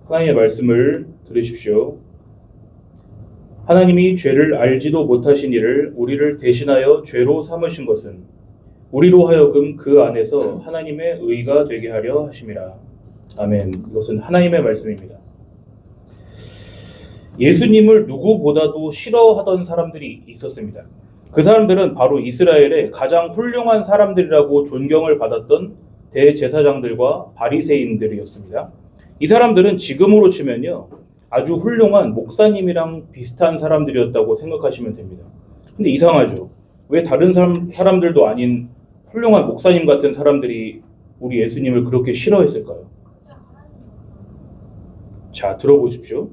하나님의 말씀을 들으십시오. 하나님이 죄를 알지도 못하신 이를 우리를 대신하여 죄로 삼으신 것은 우리로 하여금 그 안에서 하나님의 의가 되게 하려 하심이라. 아멘. 이것은 하나님의 말씀입니다. 예수님을 누구보다도 싫어하던 사람들이 있었습니다. 그 사람들은 바로 이스라엘의 가장 훌륭한 사람들이라고 존경을 받았던 대제사장들과 바리새인들이었습니다. 이 사람들은 지금으로 치면요, 아주 훌륭한 목사님이랑 비슷한 사람들이었다고 생각하시면 됩니다. 근데 이상하죠. 왜 다른 사람들도 아닌 훌륭한 목사님 같은 사람들이 우리 예수님을 그렇게 싫어했을까요? 자, 들어보십시오.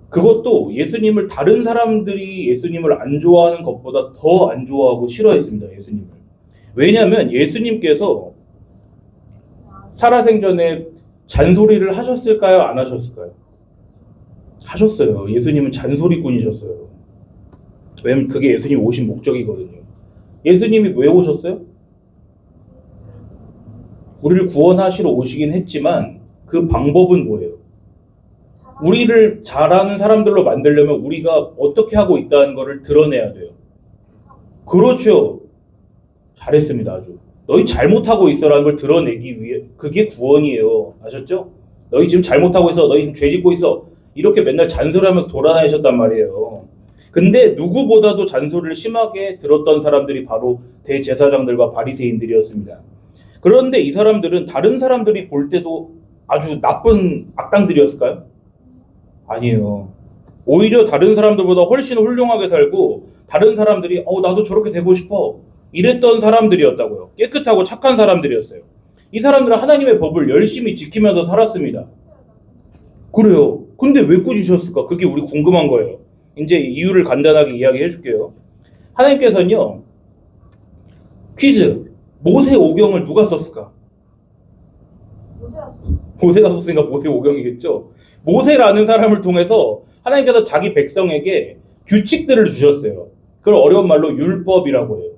그것도 예수님을 다른 사람들이 예수님을 안 좋아하는 것보다 더 안 좋아하고 싫어했습니다. 예수님을. 왜냐하면 예수님께서 살아생전에 잔소리를 하셨을까요? 안 하셨을까요? 하셨어요. 예수님은 잔소리꾼이셨어요. 왜냐면 그게 예수님 오신 목적이거든요. 예수님이 왜 오셨어요? 우리를 구원하시러 오시긴 했지만 그 방법은 뭐예요? 우리를 잘하는 사람들로 만들려면 우리가 어떻게 하고 있다는 것을 드러내야 돼요. 그렇죠. 잘했습니다. 아주. 너희 잘못하고 있어라는 걸 드러내기 위해, 그게 구원이에요. 아셨죠? 너희 지금 잘못하고 있어. 너희 지금 죄 짓고 있어. 이렇게 맨날 잔소리하면서 돌아다니셨단 말이에요. 근데 누구보다도 잔소리를 심하게 들었던 사람들이 바로 대제사장들과 바리새인들이었습니다. 그런데 이 사람들은 다른 사람들이 볼 때도 아주 나쁜 악당들이었을까요? 아니에요. 오히려 다른 사람들보다 훨씬 훌륭하게 살고 다른 사람들이 나도 저렇게 되고 싶어 이랬던 사람들이었다고요. 깨끗하고 착한 사람들이었어요. 이 사람들은 하나님의 법을 열심히 지키면서 살았습니다. 그래요. 근데 왜 꾸짖으셨을까? 그게 우리 궁금한 거예요. 이제 이유를 간단하게 이야기해 줄게요. 하나님께서는요, 퀴즈, 모세 오경을 누가 썼을까? 모세가 썼으니까 모세 오경이겠죠. 모세라는 사람을 통해서 하나님께서 자기 백성에게 규칙들을 주셨어요. 그걸 어려운 말로 율법이라고 해요.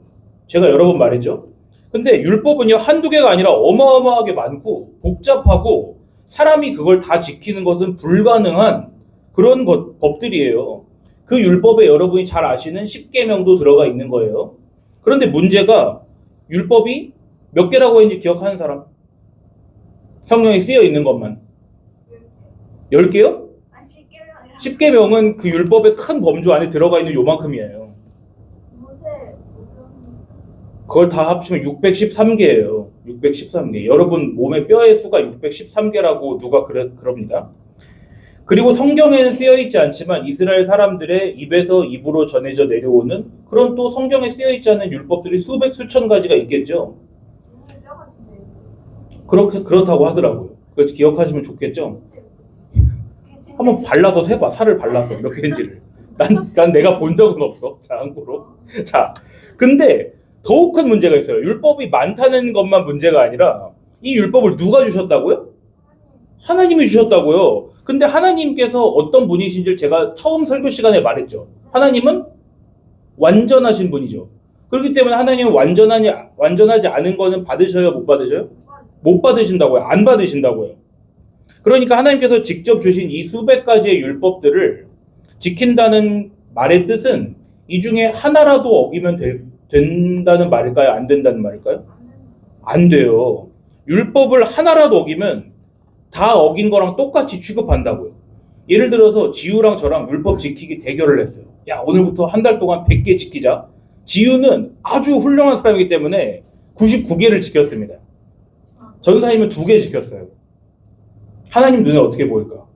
제가 여러 번 말했죠. 근데 율법은요, 한두 개가 아니라 어마어마하게 많고 복잡하고 사람이 그걸 다 지키는 것은 불가능한 그런 법들이에요. 그 율법에 여러분이 잘 아시는 십계명도 들어가 있는 거예요. 그런데 문제가 율법이 몇 개라고 했는지 기억하는 사람? 성경에 쓰여 있는 것만 10개요? 10계명은 그 율법의 큰 범주 안에 들어가 있는 요만큼이에요. 그걸 다 합치면 613개예요. 613개. 여러분 몸의 뼈의 수가 613개라고 누가 그럽니다. 그리고 성경에는 쓰여있지 않지만 이스라엘 사람들의 입에서 입으로 전해져 내려오는 그런 또 성경에 쓰여있지 않은 율법들이 수백 수천 가지가 있겠죠. 그렇다고 하더라고요. 그걸 기억하시면 좋겠죠. 한번 발라서 세봐. 살을 발라서 몇 개인지를. 난 내가 본 적은 없어. 참고로. 자, 근데 더욱 큰 문제가 있어요. 율법이 많다는 것만 문제가 아니라 이 율법을 누가 주셨다고요? 하나님이 주셨다고요. 근데 하나님께서 어떤 분이신지를 제가 처음 설교 시간에 말했죠. 하나님은 완전하신 분이죠. 그렇기 때문에 하나님은 완전하지 않은 거는 받으셔요? 못 받으셔요? 못 받으신다고요. 안 받으신다고요. 그러니까 하나님께서 직접 주신 이 수백 가지의 율법들을 지킨다는 말의 뜻은 이 중에 하나라도 어기면 된다는 말일까요? 안 된다는 말일까요? 안 돼요. 율법을 하나라도 어기면 다 어긴 거랑 똑같이 취급한다고요. 예를 들어서 지우랑 저랑 율법 지키기 대결을 했어요. 야, 오늘부터 한 달 동안 100개 지키자. 지우는 아주 훌륭한 사람이기 때문에 99개를 지켰습니다. 전사님은 2개 지켰어요. 하나님 눈에 어떻게 보일까?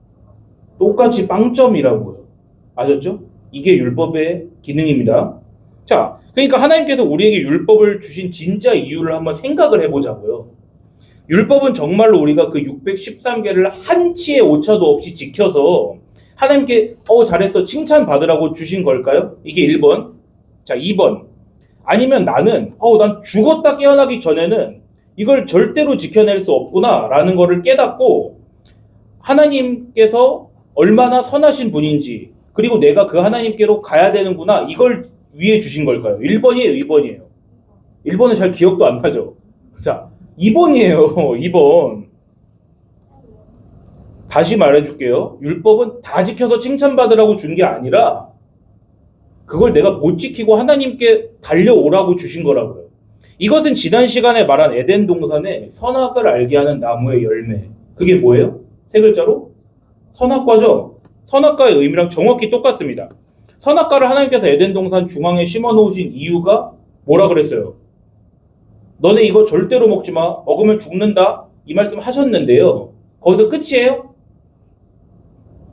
똑같이 빵점이라고요. 아셨죠? 이게 율법의 기능입니다. 자, 그러니까 하나님께서 우리에게 율법을 주신 진짜 이유를 한번 생각을 해보자고요. 율법은 정말로 우리가 그 613개를 한치의 오차도 없이 지켜서 하나님께 잘했어 칭찬받으라고 주신 걸까요? 이게 1번. 자, 2번. 아니면 난 죽었다 깨어나기 전에는 이걸 절대로 지켜낼 수 없구나 라는 거를 깨닫고 하나님께서 얼마나 선하신 분인지 그리고 내가 그 하나님께로 가야 되는구나 이걸 위해 주신 걸까요? 1번이에요? 2번이에요? 1번은 잘 기억도 안 나죠? 자, 2번이에요. 2번. 다시 말해줄게요. 율법은 다 지켜서 칭찬받으라고 준 게 아니라 그걸 내가 못 지키고 하나님께 달려오라고 주신 거라고요. 이것은 지난 시간에 말한 에덴 동산의 선악을 알게 하는 나무의 열매. 그게 뭐예요? 세 글자로? 선악과죠? 선악과의 의미랑 정확히 똑같습니다. 선악과를 하나님께서 에덴 동산 중앙에 심어 놓으신 이유가 뭐라 그랬어요? 너네 이거 절대로 먹지 마. 먹으면 죽는다. 이 말씀 하셨는데요. 거기서 끝이에요?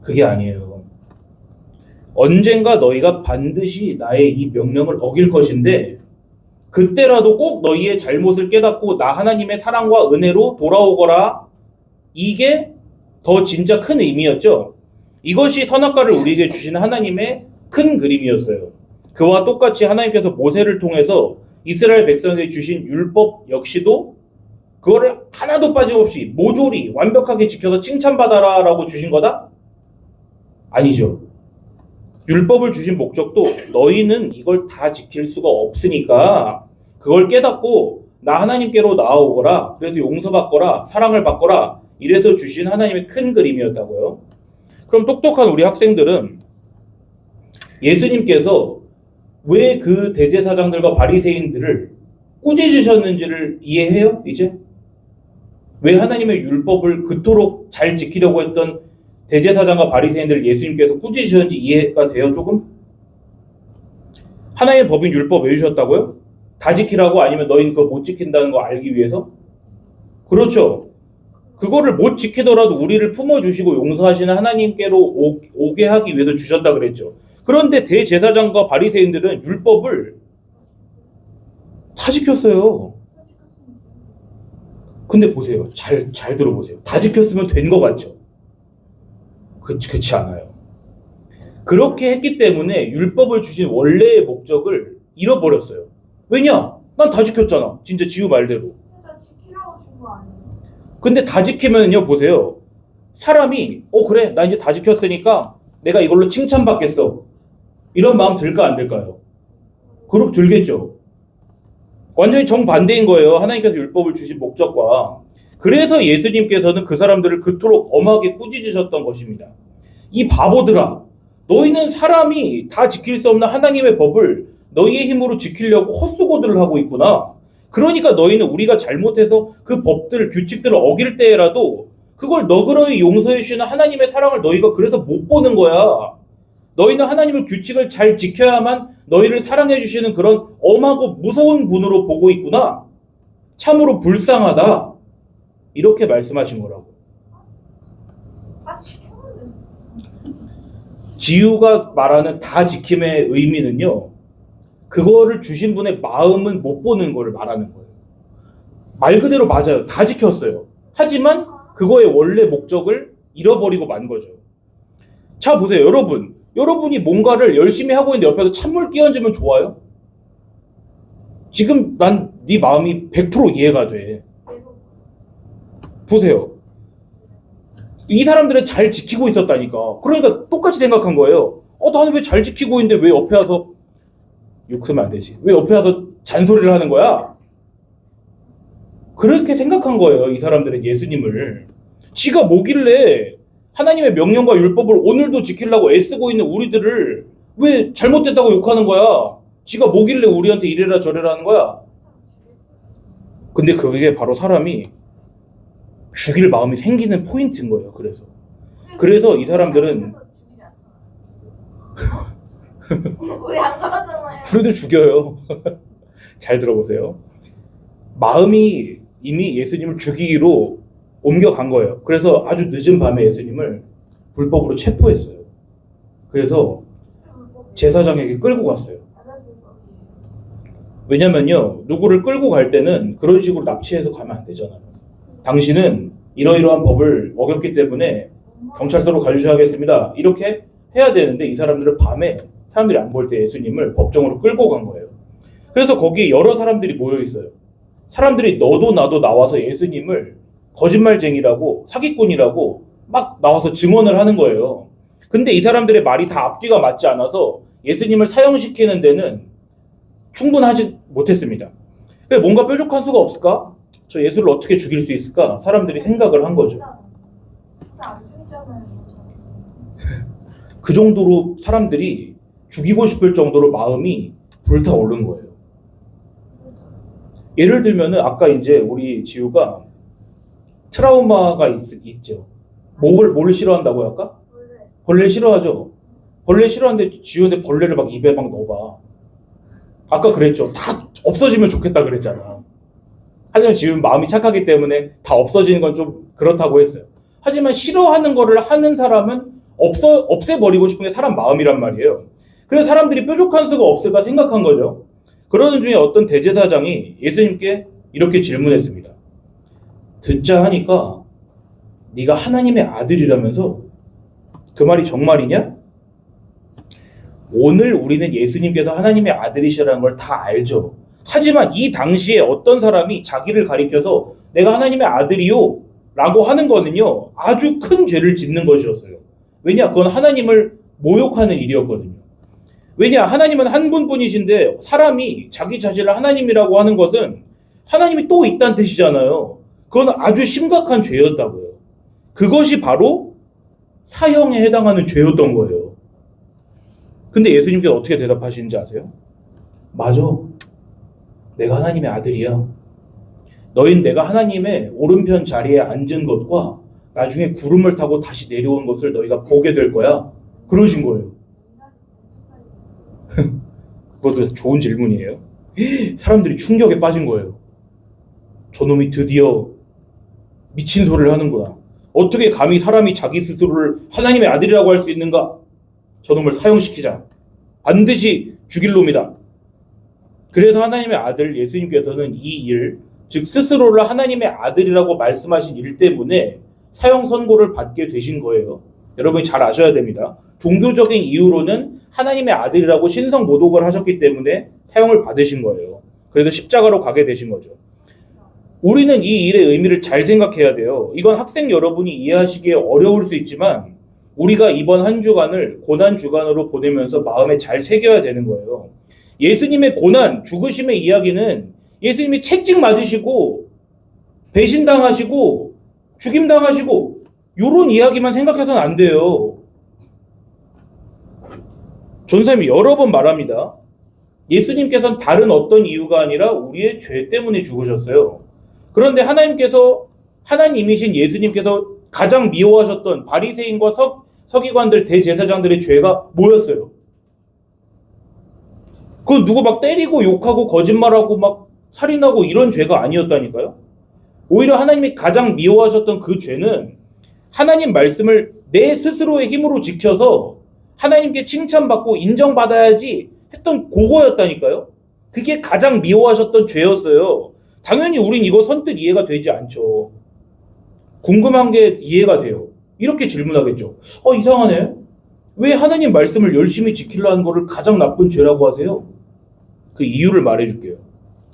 그게 아니에요. 언젠가 너희가 반드시 나의 이 명령을 어길 것인데 그때라도 꼭 너희의 잘못을 깨닫고 나 하나님의 사랑과 은혜로 돌아오거라. 이게 더 진짜 큰 의미였죠. 이것이 선악과를 우리에게 주신 하나님의 큰 그림이었어요. 그와 똑같이 하나님께서 모세를 통해서 이스라엘 백성에게 주신 율법 역시도 그거를 하나도 빠짐없이 모조리 완벽하게 지켜서 칭찬받아라 라고 주신 거다? 아니죠. 율법을 주신 목적도 너희는 이걸 다 지킬 수가 없으니까 그걸 깨닫고 나 하나님께로 나아오거라. 그래서 용서받거라. 사랑을 받거라. 이래서 주신 하나님의 큰 그림이었다고요. 그럼 똑똑한 우리 학생들은 예수님께서 왜 그 대제사장들과 바리새인들을 꾸짖으셨는지를 이해해요? 이제? 왜 하나님의 율법을 그토록 잘 지키려고 했던 대제사장과 바리새인들을 예수님께서 꾸짖으셨는지 이해가 돼요? 조금? 하나님의 법인 율법 왜 주셨다고요? 다 지키라고? 아니면 너희는 그거 못 지킨다는 거 알기 위해서? 그렇죠. 그거를 못 지키더라도 우리를 품어주시고 용서하시는 하나님께로 오게 하기 위해서 주셨다 그랬죠. 그런데 대제사장과 바리새인들은 율법을 다 지켰어요. 근데 보세요. 잘 들어보세요. 다 지켰으면 된 것 같죠? 그렇지 않아요. 그렇게 했기 때문에 율법을 주신 원래의 목적을 잃어버렸어요. 왜냐? 난 다 지켰잖아. 진짜 지우 말대로. 근데 다 지키면요, 보세요. 사람이 그래, 나 이제 다 지켰으니까 내가 이걸로 칭찬받겠어. 이런 마음 들까 안 들까요? 그렇게 들겠죠. 완전히 정반대인 거예요. 하나님께서 율법을 주신 목적과. 그래서 예수님께서는 그 사람들을 그토록 엄하게 꾸짖으셨던 것입니다. 이 바보들아, 너희는 사람이 다 지킬 수 없는 하나님의 법을 너희의 힘으로 지키려고 헛수고들을 하고 있구나. 그러니까 너희는 우리가 잘못해서 그 법들, 규칙들을 어길 때라도 그걸 너그러이 용서해 주시는 하나님의 사랑을 너희가 그래서 못 보는 거야. 너희는 하나님의 규칙을 잘 지켜야만 너희를 사랑해 주시는 그런 엄하고 무서운 분으로 보고 있구나. 참으로 불쌍하다. 이렇게 말씀하신 거라고. 지유가 말하는 다 지킴의 의미는요. 그거를 주신 분의 마음은 못 보는 거를 말하는 거예요. 말 그대로 맞아요. 다 지켰어요. 하지만 그거의 원래 목적을 잃어버리고 만 거죠. 자, 보세요. 여러분이 뭔가를 열심히 하고 있는데 옆에서 찬물 끼얹으면 좋아요? 지금 난 네 마음이 100% 이해가 돼. 보세요. 이 사람들은 잘 지키고 있었다니까. 그러니까 똑같이 생각한 거예요. 나는 왜 잘 지키고 있는데 왜 옆에 와서 욕 쓰면 안 되지. 왜 옆에 와서 잔소리를 하는 거야? 그렇게 생각한 거예요. 이 사람들은 예수님을. 지가 뭐길래 하나님의 명령과 율법을 오늘도 지키려고 애쓰고 있는 우리들을 왜 잘못됐다고 욕하는 거야? 지가 뭐길래 우리한테 이래라 저래라 하는 거야? 근데 그게 바로 사람이 죽일 마음이 생기는 포인트인 거예요. 그래서 이 사람들은 우리 안 그러잖아요. 우리도 죽여요. 잘 들어보세요. 마음이 이미 예수님을 죽이기로 옮겨간 거예요. 그래서 아주 늦은 밤에 예수님을 불법으로 체포했어요. 그래서 제사장에게 끌고 갔어요. 왜냐면요, 누구를 끌고 갈 때는 그런 식으로 납치해서 가면 안 되잖아요. 당신은 이러이러한 법을 어겼기 때문에 경찰서로 가주셔야겠습니다. 이렇게 해야 되는데 이 사람들은 밤에 사람들이 안 볼 때 예수님을 법정으로 끌고 간 거예요. 그래서 거기에 여러 사람들이 모여 있어요. 사람들이 너도 나도 나와서 예수님을 거짓말쟁이라고 사기꾼이라고 막 나와서 증언을 하는 거예요. 근데 이 사람들의 말이 다 앞뒤가 맞지 않아서 예수님을 사형시키는 데는 충분하지 못했습니다. 뭔가 뾰족한 수가 없을까? 저 예수를 어떻게 죽일 수 있을까? 사람들이 생각을 한 거죠. 죽잖아요. 그 정도로 사람들이 죽이고 싶을 정도로 마음이 불타오른 거예요. 예를 들면은 아까 이제 우리 지우가 트라우마가 있죠. 뭘 싫어한다고요 아까? 원래 벌레 싫어하죠. 벌레 싫어하는데 지우한테 벌레를 막 입에 막 넣어봐. 아까 그랬죠. 다 없어지면 좋겠다 그랬잖아. 하지만 지금 마음이 착하기 때문에 다 없어지는 건 좀 그렇다고 했어요. 하지만 싫어하는 거를 하는 사람은 없애버리고 싶은 게 사람 마음이란 말이에요. 그래서 사람들이 뾰족한 수가 없을까 생각한 거죠. 그러는 중에 어떤 대제사장이 예수님께 이렇게 질문했습니다. 듣자 하니까 네가 하나님의 아들이라면서 그 말이 정말이냐? 오늘 우리는 예수님께서 하나님의 아들이시라는 걸 다 알죠. 하지만 이 당시에 어떤 사람이 자기를 가리켜서 내가 하나님의 아들이요 라고 하는 거는요 아주 큰 죄를 짓는 것이었어요. 왜냐? 그건 하나님을 모욕하는 일이었거든요. 왜냐? 하나님은 한 분뿐이신데 사람이 자기 자신을 하나님이라고 하는 것은 하나님이 또 있다는 뜻이잖아요. 그건 아주 심각한 죄였다고요. 그것이 바로 사형에 해당하는 죄였던 거예요. 근데 예수님께서 어떻게 대답하시는지 아세요? 맞아. 내가 하나님의 아들이야. 너희는 내가 하나님의 오른편 자리에 앉은 것과 나중에 구름을 타고 다시 내려온 것을 너희가 보게 될 거야. 그러신 거예요. 그것도 좋은 질문이에요. 사람들이 충격에 빠진 거예요. 저놈이 드디어 미친 소리를 하는구나. 어떻게 감히 사람이 자기 스스로를 하나님의 아들이라고 할 수 있는가? 저놈을 사형시키자. 반드시 죽일 놈이다. 그래서 하나님의 아들 예수님께서는 이 일, 즉 스스로를 하나님의 아들이라고 말씀하신 일 때문에 사형 선고를 받게 되신 거예요. 여러분이 잘 아셔야 됩니다. 종교적인 이유로는 하나님의 아들이라고 신성 모독을 하셨기 때문에 사형을 받으신 거예요. 그래서 십자가로 가게 되신 거죠. 우리는 이 일의 의미를 잘 생각해야 돼요. 이건 학생 여러분이 이해하시기에 어려울 수 있지만 우리가 이번 한 주간을 고난 주간으로 보내면서 마음에 잘 새겨야 되는 거예요. 예수님의 고난, 죽으심의 이야기는 예수님이 채찍 맞으시고 배신당하시고 죽임당하시고 이런 이야기만 생각해서는 안 돼요. 전사님이 여러 번 말합니다. 예수님께서는 다른 어떤 이유가 아니라 우리의 죄 때문에 죽으셨어요. 그런데 하나님이신 예수님께서 가장 미워하셨던 바리새인과 서기관들, 대제사장들의 죄가 뭐였어요? 그건 누구 막 때리고 욕하고 거짓말하고 막 살인하고 이런 죄가 아니었다니까요. 오히려 하나님이 가장 미워하셨던 그 죄는 하나님 말씀을 내 스스로의 힘으로 지켜서 하나님께 칭찬받고 인정받아야지 했던 그거였다니까요. 그게 가장 미워하셨던 죄였어요. 당연히 우린 이거 선뜻 이해가 되지 않죠. 궁금한 게 이해가 돼요. 이렇게 질문하겠죠. 이상하네. 왜 하나님 말씀을 열심히 지키려는 거를 가장 나쁜 죄라고 하세요? 그 이유를 말해줄게요.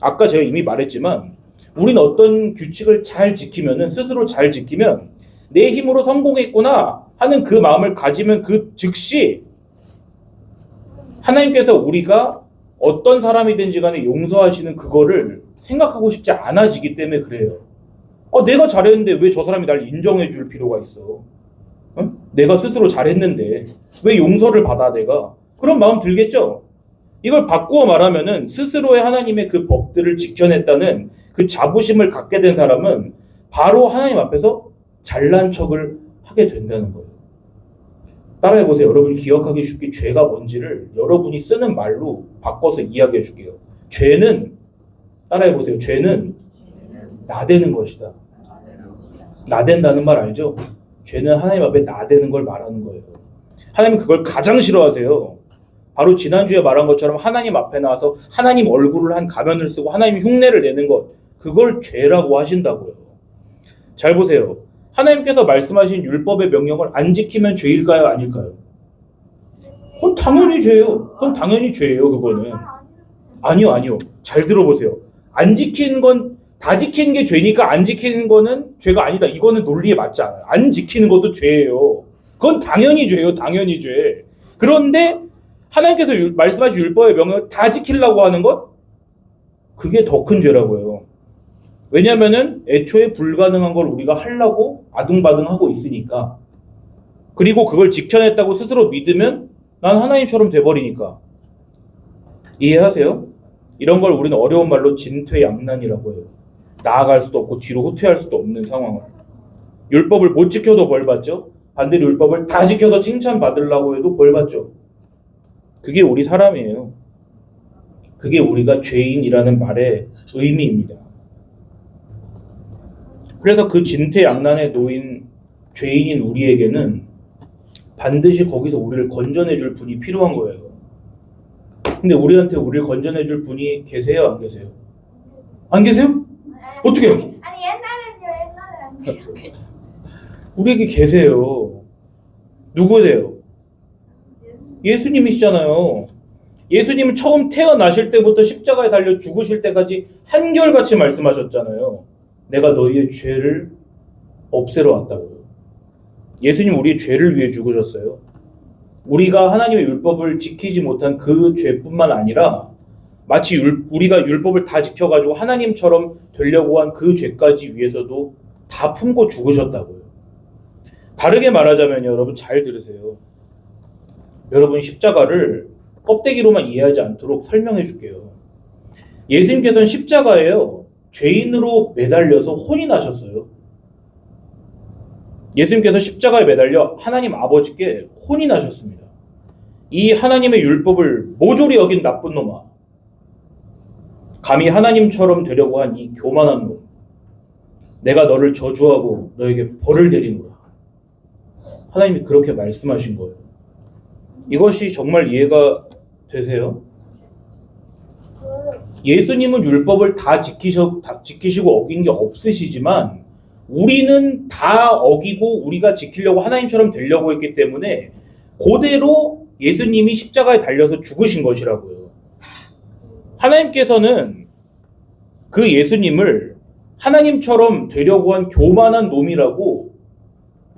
아까 제가 이미 말했지만 우리는 어떤 규칙을 잘 지키면은 스스로 잘 지키면 내 힘으로 성공했구나 하는 그 마음을 가지면 그 즉시 하나님께서 우리가 어떤 사람이든지 간에 용서하시는 그거를 생각하고 싶지 않아지기 때문에 그래요. 내가 잘했는데 왜 저 사람이 날 인정해 줄 필요가 있어? 내가 스스로 잘했는데 왜 용서를 받아 내가? 그런 마음 들겠죠? 이걸 바꾸어 말하면은 스스로의 하나님의 그 법들을 지켜냈다는 그 자부심을 갖게 된 사람은 바로 하나님 앞에서 잘난 척을 하게 된다는 거예요. 따라해보세요. 여러분이 기억하기 쉽게 죄가 뭔지를 여러분이 쓰는 말로 바꿔서 이야기해 줄게요. 죄는, 따라해보세요. 죄는 나대는 것이다. 나댄다는 말 알죠? 죄는 하나님 앞에 나대는 걸 말하는 거예요. 하나님은 그걸 가장 싫어하세요. 바로 지난주에 말한 것처럼 하나님 앞에 나와서 하나님 얼굴을 한 가면을 쓰고 하나님 흉내를 내는 것, 그걸 죄라고 하신다고요. 잘 보세요. 하나님께서 말씀하신 율법의 명령을 안 지키면 죄일까요? 아닐까요? 그건 당연히 죄예요. 그건 당연히 죄예요. 그거는. 아니요. 잘 들어보세요. 안 지키는 건 다 지키는 게 죄니까 안 지키는 거는 죄가 아니다. 이거는 논리에 맞지 않아요. 안 지키는 것도 죄예요. 그건 당연히 죄예요. 당연히 죄. 그런데 하나님께서 말씀하신 율법의 명령을 다 지키려고 하는 것? 그게 더 큰 죄라고요. 왜냐면은 애초에 불가능한 걸 우리가 하려고 아둥바둥하고 있으니까. 그리고 그걸 지켜냈다고 스스로 믿으면 난 하나님처럼 돼버리니까. 이해하세요? 이런 걸 우리는 어려운 말로 진퇴양난이라고 해요. 나아갈 수도 없고 뒤로 후퇴할 수도 없는 상황을. 율법을 못 지켜도 벌 받죠. 반대로 율법을 다 지켜서 칭찬받으려고 해도 벌 받죠. 그게 우리 사람이에요. 그게 우리가 죄인이라는 말의 의미입니다. 그래서 그 진퇴양난에 놓인 죄인인 우리에게는 반드시 거기서 우리를 건져내 줄 분이 필요한 거예요. 근데 우리한테 우리를 건져내 줄 분이 계세요? 안 계세요? 안 계세요? 어떻게 해요? 아니 옛날에 안 계셨겠지. 우리에게 계세요. 누구세요? 예수님이시잖아요. 예수님은 처음 태어나실 때부터 십자가에 달려 죽으실 때까지 한결같이 말씀하셨잖아요. 내가 너희의 죄를 없애러 왔다고요. 예수님 우리의 죄를 위해 죽으셨어요. 우리가 하나님의 율법을 지키지 못한 그 죄뿐만 아니라 마치 우리가 율법을 다 지켜가지고 하나님처럼 되려고 한 그 죄까지 위해서도 다 품고 죽으셨다고요. 다르게 말하자면 여러분 잘 들으세요. 여러분 십자가를 껍데기로만 이해하지 않도록 설명해 줄게요. 예수님께서는 십자가에요. 죄인으로 매달려서 혼이 나셨어요. 예수님께서 십자가에 매달려 하나님 아버지께 혼이 나셨습니다. 이 하나님의 율법을 모조리 어긴 나쁜 놈아. 감히 하나님처럼 되려고 한 이 교만한 놈. 내가 너를 저주하고 너에게 벌을 내리노라. 하나님이 그렇게 말씀하신 거예요. 이것이 정말 이해가 되세요? 예수님은 율법을 다 지키시고 어긴 게 없으시지만 우리는 다 어기고 우리가 지키려고 하나님처럼 되려고 했기 때문에 그대로 예수님이 십자가에 달려서 죽으신 것이라고요. 하나님께서는 그 예수님을 하나님처럼 되려고 한 교만한 놈이라고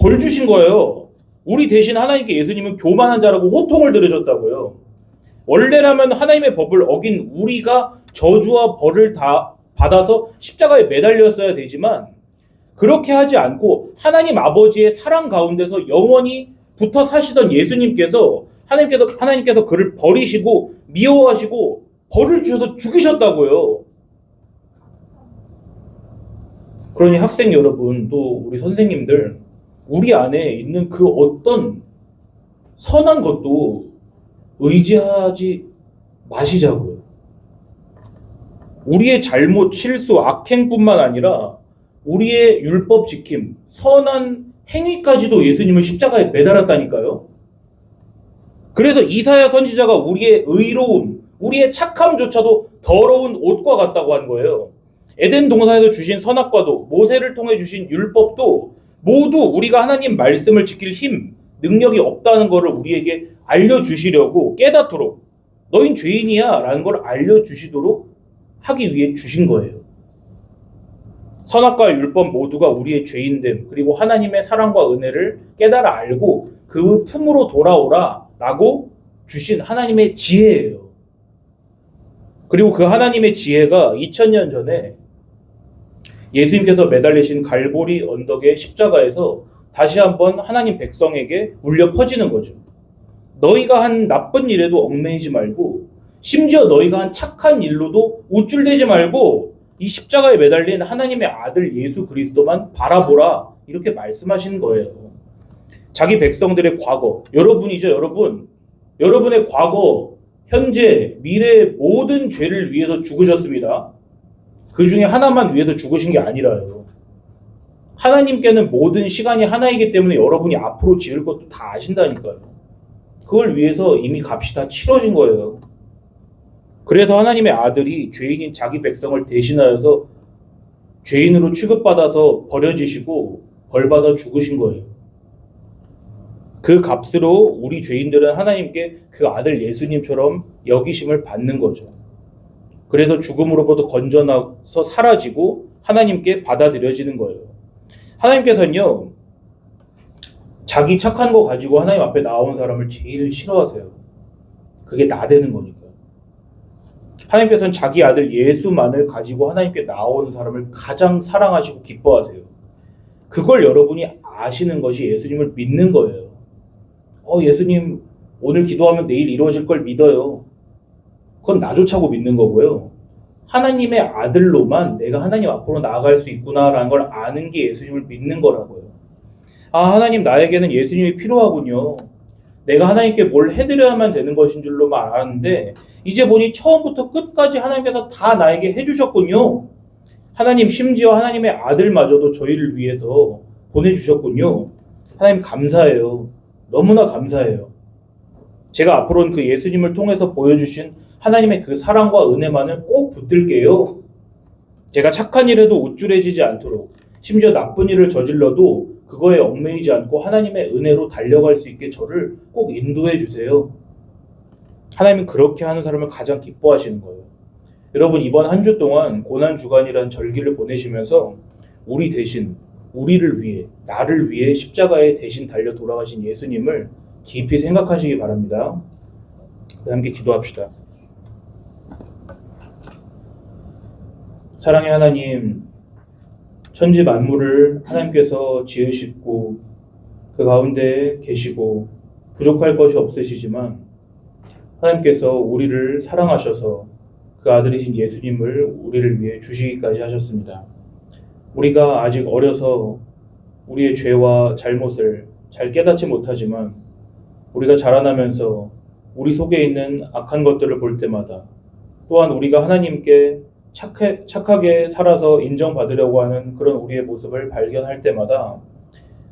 벌 주신 거예요. 우리 대신 하나님께 예수님은 교만한 자라고 호통을 들으셨다고요. 원래라면 하나님의 법을 어긴 우리가 저주와 벌을 다 받아서 십자가에 매달렸어야 되지만 그렇게 하지 않고 하나님 아버지의 사랑 가운데서 영원히 붙어 사시던 예수님께서 하나님께서 그를 버리시고 미워하시고 벌을 주셔서 죽이셨다고요. 그러니 학생 여러분 또 우리 선생님들 우리 안에 있는 그 어떤 선한 것도 의지하지 마시자고요. 우리의 잘못, 실수, 악행뿐만 아니라 우리의 율법 지킴, 선한 행위까지도 예수님을 십자가에 매달았다니까요. 그래서 이사야 선지자가 우리의 의로움, 우리의 착함조차도 더러운 옷과 같다고 한 거예요. 에덴 동산에서 주신 선악과도 모세를 통해 주신 율법도 모두 우리가 하나님 말씀을 지킬 힘, 능력이 없다는 것을 우리에게 알려주시려고 깨닫도록 너흰 죄인이야 라는 걸 알려주시도록 하기 위해 주신 거예요. 선악과 율법 모두가 우리의 죄인됨 그리고 하나님의 사랑과 은혜를 깨달아 알고 그 품으로 돌아오라 라고 주신 하나님의 지혜예요. 그리고 그 하나님의 지혜가 2000년 전에 예수님께서 매달리신 갈보리 언덕의 십자가에서 다시 한번 하나님 백성에게 울려 퍼지는 거죠. 너희가 한 나쁜 일에도 얽매이지 말고 심지어 너희가 한 착한 일로도 우쭐대지 말고 이 십자가에 매달린 하나님의 아들 예수 그리스도만 바라보라 이렇게 말씀하신 거예요. 자기 백성들의 과거, 여러분이죠 여러분. 여러분의 과거, 현재, 미래의 모든 죄를 위해서 죽으셨습니다. 그 중에 하나만 위해서 죽으신 게 아니라요. 하나님께는 모든 시간이 하나이기 때문에 여러분이 앞으로 지을 것도 다 아신다니까요. 그걸 위해서 이미 값이 다 치러진 거예요. 그래서 하나님의 아들이 죄인인 자기 백성을 대신하여서 죄인으로 취급받아서 버려지시고 벌받아 죽으신 거예요. 그 값으로 우리 죄인들은 하나님께 그 아들 예수님처럼 여기심을 받는 거죠. 그래서 죽음으로부터 건져나서 사라지고 하나님께 받아들여지는 거예요. 하나님께서는요, 자기 착한 거 가지고 하나님 앞에 나온 사람을 제일 싫어하세요. 그게 나대는 거니까요. 하나님께서는 자기 아들 예수만을 가지고 하나님께 나온 사람을 가장 사랑하시고 기뻐하세요. 그걸 여러분이 아시는 것이 예수님을 믿는 거예요. 예수님 오늘 기도하면 내일 이루어질 걸 믿어요. 그건 나조차고 믿는 거고요. 하나님의 아들로만 내가 하나님 앞으로 나아갈 수 있구나라는 걸 아는 게 예수님을 믿는 거라고요. 하나님 나에게는 예수님이 필요하군요. 내가 하나님께 뭘 해드려야만 되는 것인 줄로만 알았는데 이제 보니 처음부터 끝까지 하나님께서 다 나에게 해주셨군요. 하나님 심지어 하나님의 아들마저도 저희를 위해서 보내주셨군요. 하나님 감사해요. 너무나 감사해요. 제가 앞으로는 그 예수님을 통해서 보여주신 하나님의 그 사랑과 은혜만을 꼭 붙들게요. 제가 착한 일에도 우쭐해지지 않도록 심지어 나쁜 일을 저질러도 그거에 얽매이지 않고 하나님의 은혜로 달려갈 수 있게 저를 꼭 인도해 주세요. 하나님은 그렇게 하는 사람을 가장 기뻐하시는 거예요. 여러분 이번 한 주 동안 고난주간이라는 절기를 보내시면서 우리 대신 우리를 위해 나를 위해 십자가에 대신 달려 돌아가신 예수님을 깊이 생각하시기 바랍니다. 함께 기도합시다. 사랑의 하나님, 천지 만물을 하나님께서 지으시고 그 가운데 계시고 부족할 것이 없으시지만 하나님께서 우리를 사랑하셔서 그 아들이신 예수님을 우리를 위해 주시기까지 하셨습니다. 우리가 아직 어려서 우리의 죄와 잘못을 잘 깨닫지 못하지만 우리가 자라나면서 우리 속에 있는 악한 것들을 볼 때마다 또한 우리가 하나님께 착하게 살아서 인정받으려고 하는 그런 우리의 모습을 발견할 때마다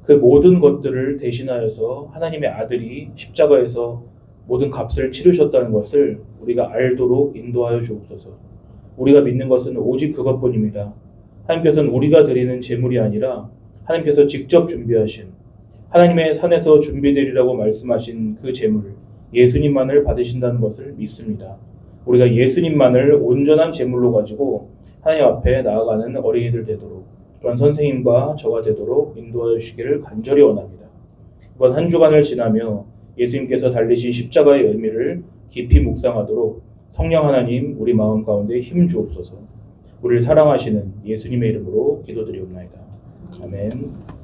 그 모든 것들을 대신하여서 하나님의 아들이 십자가에서 모든 값을 치르셨다는 것을 우리가 알도록 인도하여 주옵소서. 우리가 믿는 것은 오직 그것뿐입니다. 하나님께서는 우리가 드리는 제물이 아니라 하나님께서 직접 준비하신 하나님의 산에서 준비되리라고 말씀하신 그 제물 예수님만을 받으신다는 것을 믿습니다. 우리가 예수님만을 온전한 제물로 가지고 하나님 앞에 나아가는 어린이들 되도록 또한 선생님과 저가 되도록 인도하여 주시기를 간절히 원합니다. 이번 한 주간을 지나며 예수님께서 달리신 십자가의 의미를 깊이 묵상하도록 성령 하나님 우리 마음 가운데 힘 주옵소서. 우리를 사랑하시는 예수님의 이름으로 기도드리옵나이다. 아멘.